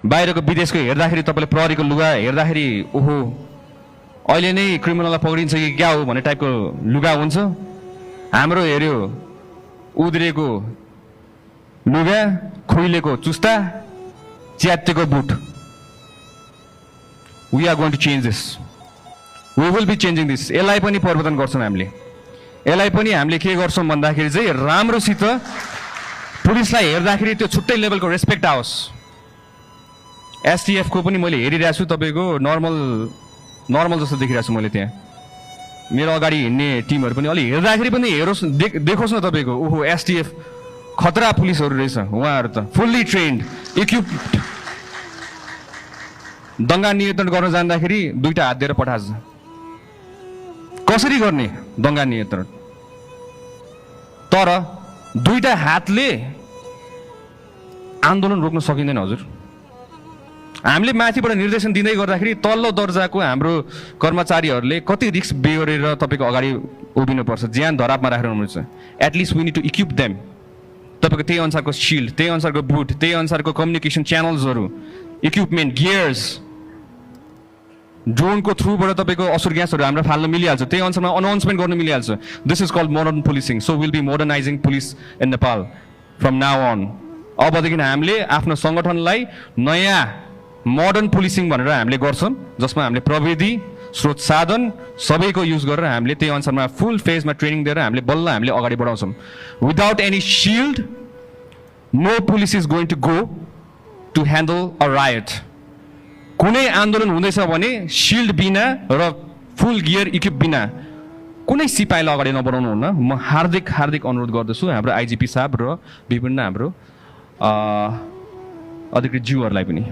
बाहिरको विदेशको हेर्दाखेरि तपाईँले प्रहरीको लुगा हेर्दाखेरि ओहो अहिले नै क्रिमिनललाई पक्रिन्छ कि क्या हो भन्ने टाइपको लुगा हुन्छ। हाम्रो हेऱ्यो उद्रेको लुगा, खुइलेको चुस्ता, च्यातेको boot. We are going to change this, we will be changing this. यसलाई पनि परिवर्तन गर्छौँ हामीले। यसलाई पनि हामीले के गर्छौँ भन्दाखेरि चाहिँ राम्रोसित पुलिसलाई हेर्दाखेरि त्यो छुट्टै लेभलको रेस्पेक्ट आओस्। एसटिएफ को पनि मैले हेरिरहेको छु, तपाईँको नर्मल जस्तो देखिरहेको छु मैले। त्यहाँ मेरो अगाडि हिँड्ने टिमहरू पनि अलि हेर्दाखेरि पनि हेरोस्, देखोस् न तपाईँको ओहो एसटिएफ खतरा पुलिसहरू रहेछ। उहाँहरू त फुल्ली ट्रेन्ड, इक्विप्ड। दङ्गा नियन्त्रण गर्न जाँदाखेरि दुईटा हात दिएर पठान्छ। कसरी गर्ने दङ्गा नियन्त्रण? तर दुईटा हातले आन्दोलन रोक्न सकिँदैन हजुर। हामीले माथिबाट निर्देशन दिँदै गर्दाखेरि तल्लो दर्जाको हाम्रो कर्मचारीहरूले कति रिस्क बेहोरेर तपाईँको अगाडि उभिनुपर्छ, ज्यान धरापमा राखेर हुनुहुन्छ। At least we need to equip them. तपाईँको त्यही अनुसारको सिल्ड, त्यही अनुसारको बुट, त्यही अनुसारको कम्युनिकेसन च्यानल्सहरू, इक्विपमेन्ट, गियर्स, ड्रोनको थ्रुबाट तपाईँको असुर ग्यासहरू हाम्रो फाल्न मिलिहाल्छ। त्यही अनुसारमा अनाउन्समेन्ट गर्न मिलिहाल्छ। This is called modern policing. So will be modernising police in Nepal from now on. अबदेखि हामीले आफ्नो सङ्गठनलाई नयाँ मोडर्न पुलिसिङ भनेर हामीले गर्छौँ, जसमा हामीले प्रविधि, स्रोत साधन सबैको युज गरेर हामीले त्यही अनुसारमा फुल फेजमा ट्रेनिङ दिएर हामीले बल्ल हामीले अगाडि बढाउँछौँ। Without any shield no police is going to go to handle a riot. कुनै आन्दोलन हुँदैछ भने सिल्ड बिना र फुल गियर इक्विप बिना कुनै सिपाहीलाई अगाडि नबढाउनु हुन्न। म हार्दिक अनुरोध गर्दछु हाम्रो आइजिपी साहब र विभिन्न हाम्रो अधिकृत ज्यूहरूलाई पनि।